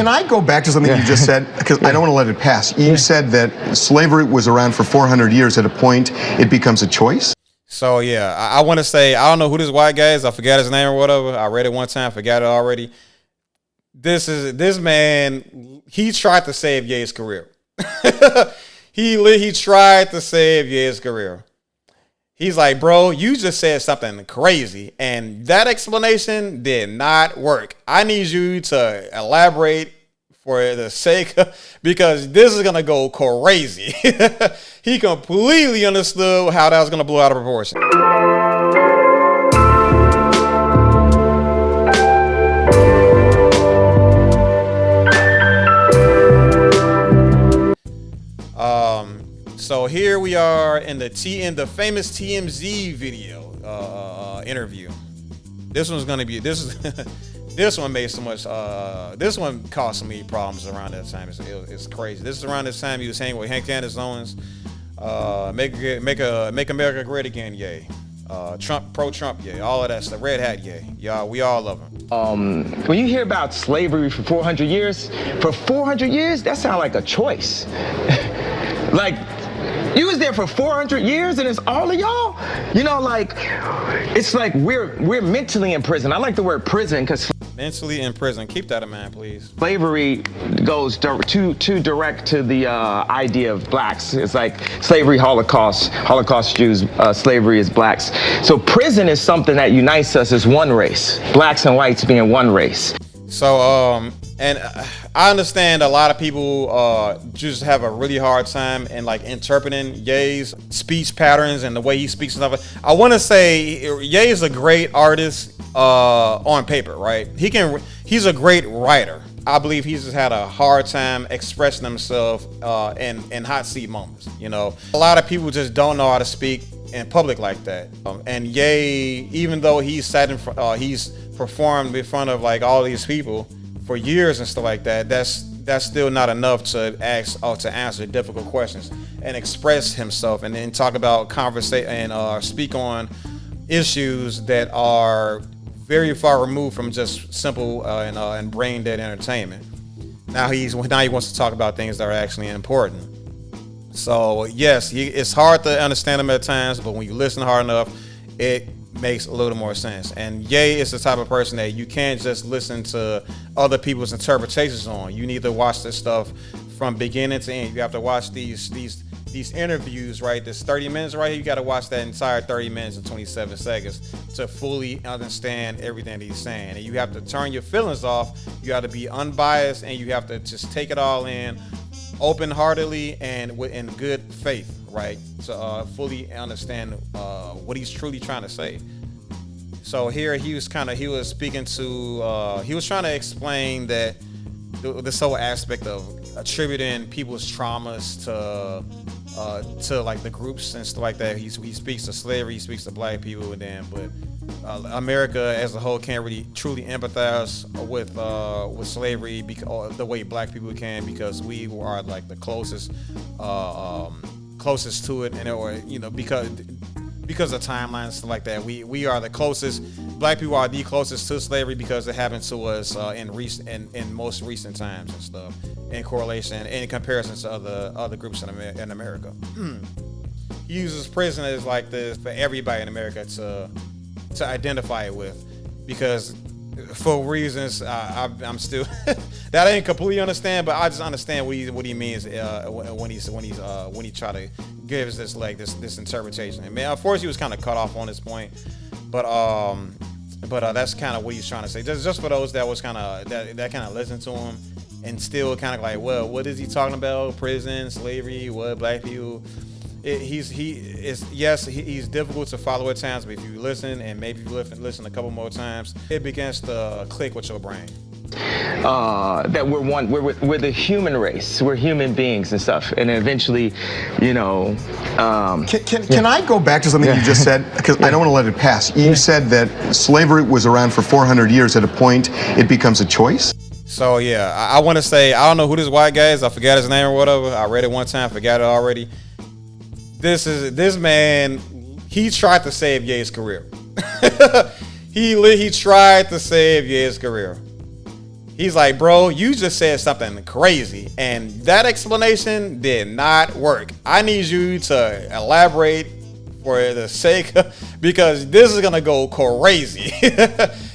Can I go back to something you just said? Because I don't want to let it pass. You said that slavery was around for 400 years. At a point, it becomes a choice. So, yeah, I want to say, I don't know who this white guy is. I forgot his name or whatever. I read it one time, forgot it already. This man, he tried to save Ye's career. He tried to save Ye's career. He's like, bro, you just said something crazy, and that explanation did not work. I need you to elaborate for the sake of, because this is going to go crazy. He completely understood how that was going to blow out of proportion. So here we are in the famous TMZ video interview. This one's gonna be this one made so much. This one caused so many problems around that time. It's crazy. This is around this time he was hanging with Hank Candace Owens. Make America great again, yay. Pro-Trump, yay. All of that stuff. Red hat, yay. Y'all, we all love him. When you hear about slavery for 400 years, that sounds like a choice. Like, you was there for 400 years and it's all of y'all? You know, like, it's like we're mentally in prison. I like the word prison because mentally in prison. Keep that in mind, please. Slavery goes too direct to the idea of blacks. It's like slavery, Holocaust Jews, slavery is blacks. So prison is something that unites us as one race, blacks and whites being one race. So, and I understand a lot of people just have a really hard time in like interpreting Ye's speech patterns and the way he speaks and stuff. I want to say Ye is a great artist on paper, right? He's a great writer. I believe he's just had a hard time expressing himself in hot seat moments. You know, a lot of people just don't know how to speak in public like that. And Ye, even though he's performed in front of like all these people for years and stuff like that, that's still not enough to answer difficult questions and express himself and then talk about conversation and speak on issues that are very far removed from just simple and brain dead entertainment. Now he wants to talk about things that are actually important. So yes, it's hard to understand him at times, but when you listen hard enough, it makes a little more sense. And Ye is the type of person that you can't just listen to other people's interpretations on. You need to watch this stuff from beginning to end. You have to watch these interviews, right? This 30 minutes right here. You got to watch that entire 30 minutes and 27 seconds to fully understand everything that he's saying. And you have to turn your feelings off. You got to be unbiased, and you have to just take it all in open-heartedly and in good faith, right? To fully understand what he's truly trying to say. So here he was trying to explain that this whole aspect of attributing people's traumas to like the groups and stuff like that. He speaks to slavery, he speaks to black people, but America as a whole can't really truly empathize with slavery because the way black people can, because we are like the closest to it, and because of timelines and stuff like that. We are the closest. Black people are the closest to slavery because it happened to us in most recent times and stuff, in correlation in comparison to other groups in America. He uses prison as like this for everybody in America to identify it with, because for reasons I'm still that I didn't completely understand, but I just understand what he means when he try to give us this interpretation. And man, unfortunately, he was kind of cut off on this point, but that's kind of what he's trying to say. Just for those that was kind of listened to him and still kind of like, well, what is he talking about? Prison, slavery, what black people? He's difficult to follow at times, but if you listen, and maybe you listen a couple more times, it begins to click with your brain. That we're one, we're the human race, we're human beings and stuff, and eventually, you know. Can I go back to something you just said, because I don't want to let it pass. You said that slavery was around for 400 years. At a point, it becomes a choice. So yeah, I want to say, I don't know who this white guy is. I forgot his name or whatever. I read it one time, forgot it already. This man, he tried to save Ye's career. He tried to save Ye's career. He's like, bro, you just said something crazy, and that explanation did not work. I need you to elaborate for the sake of, because this is gonna go crazy.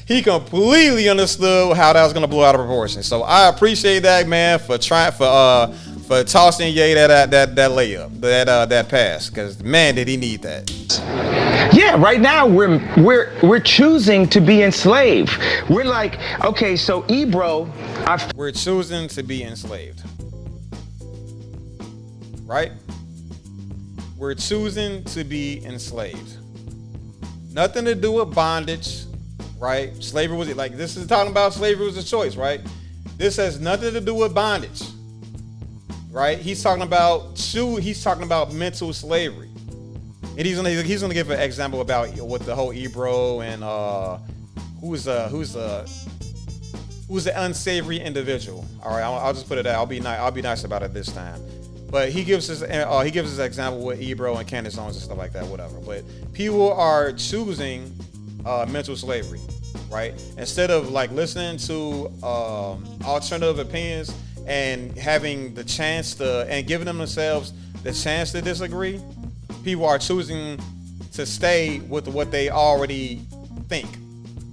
He completely understood how that was gonna blow out of proportion. So I appreciate that, man, for trying for tossing Ye that layup, that pass, because man, did he need that. Yeah, right now we're choosing to be enslaved. We're like, okay, so Ebro, we're choosing to be enslaved, right? We're choosing to be enslaved. Nothing to do with bondage, right? Slavery was like, this is talking about slavery was a choice, right? This has nothing to do with bondage, right? He's talking about mental slavery. And he's gonna give an example about with the whole Ebro and who's the unsavory individual. All right, I'll just put it out. I'll be nice about it this time. But he gives his example with Ebro and Candace Owens and stuff like that, whatever. But people are choosing mental slavery, right? Instead of like listening to alternative opinions and having the chance to and giving themselves the chance to disagree. People are choosing to stay with what they already think,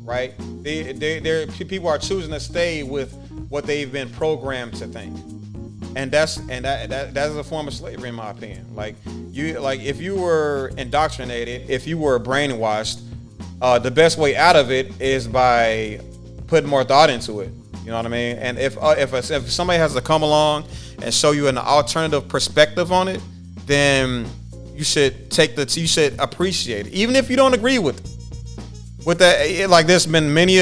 right? People are choosing to stay with what they've been programmed to think, and that is a form of slavery, in my opinion. If you were indoctrinated, if you were brainwashed, the best way out of it is by putting more thought into it. You know what I mean? And if somebody has to come along and show you an alternative perspective on it, then you should appreciate it, even if you don't agree with it. With that, like there's been many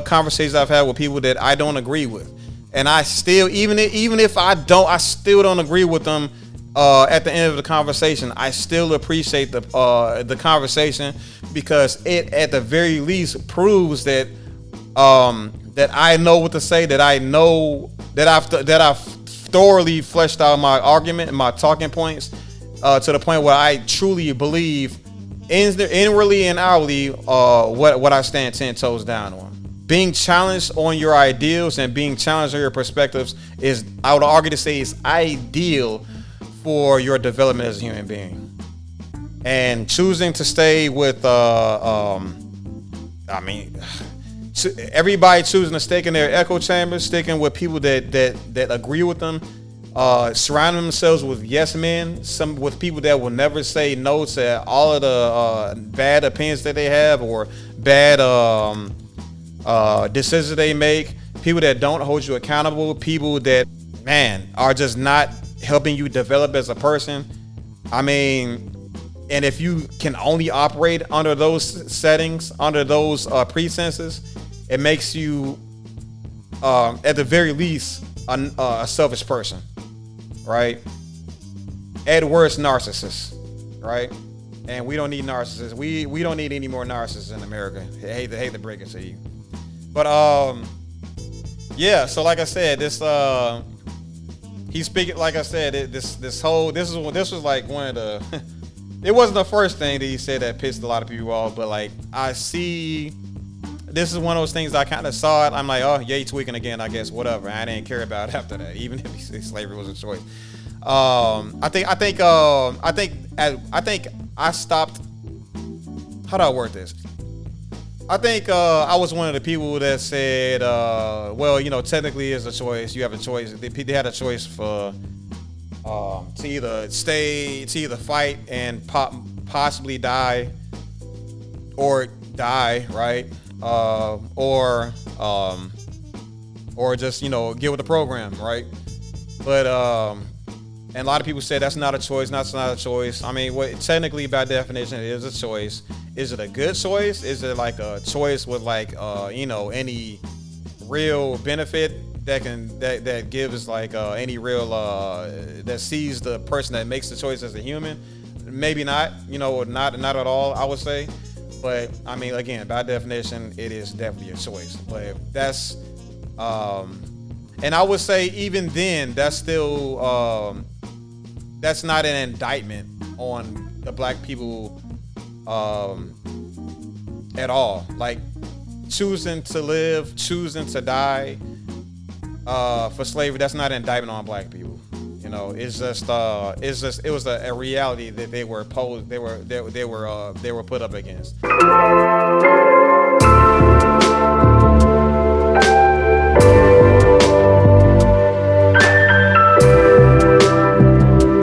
conversations I've had with people that I don't agree with, and I still, even if I still don't agree with them. At the end of the conversation, I still appreciate the conversation, because it at the very least proves that that I know what to say, that I know that I've thoroughly fleshed out my argument and my talking points to the point where I truly believe inwardly and outwardly what I stand 10 toes down on. Being challenged on your ideals and being challenged on your perspectives I would argue to say, is ideal for your development as a human being. And choosing to stay with everybody choosing to stay in their echo chambers, sticking with people that agree with them, surrounding themselves with yes men, with people that will never say no to all of the bad opinions that they have or bad decisions they make, people that don't hold you accountable, people that, man, are just not helping you develop as a person. I mean, and if you can only operate under those settings, under those pretenses, it makes you, at the very least, a selfish person, right? At worst, narcissist, right? And we don't need narcissists. We don't need any more narcissists in America. I hate to break it to you, but yeah. So like I said, this he's speaking. Like I said, this was like one of the. It wasn't the first thing that he said that pissed a lot of people off, but like I see. This is one of those things I kind of saw it. I'm like, oh, yeah, tweaking again, I guess, whatever. I didn't care about it after that, even if he said slavery was a choice. I think I stopped. How do I word this? I think I was one of the people that said, well, technically it's a choice. You have a choice. They had a choice for to either fight and possibly die, or die, right? Or just get with the program, right? But and a lot of people say that's not a choice. That's not a choice. I mean, technically by definition it is a choice. Is it a good choice? Is it like a choice with like any real benefit that gives like any real that sees the person that makes the choice as a human? Maybe not. Not at all, I would say. But I mean, again, by definition, it is definitely a choice. But that's, and I would say even then, that's still, that's not an indictment on the black people at all. Like, choosing to live, choosing to die for slavery, that's not an indictment on black people. You know, it was a reality that they were put up against.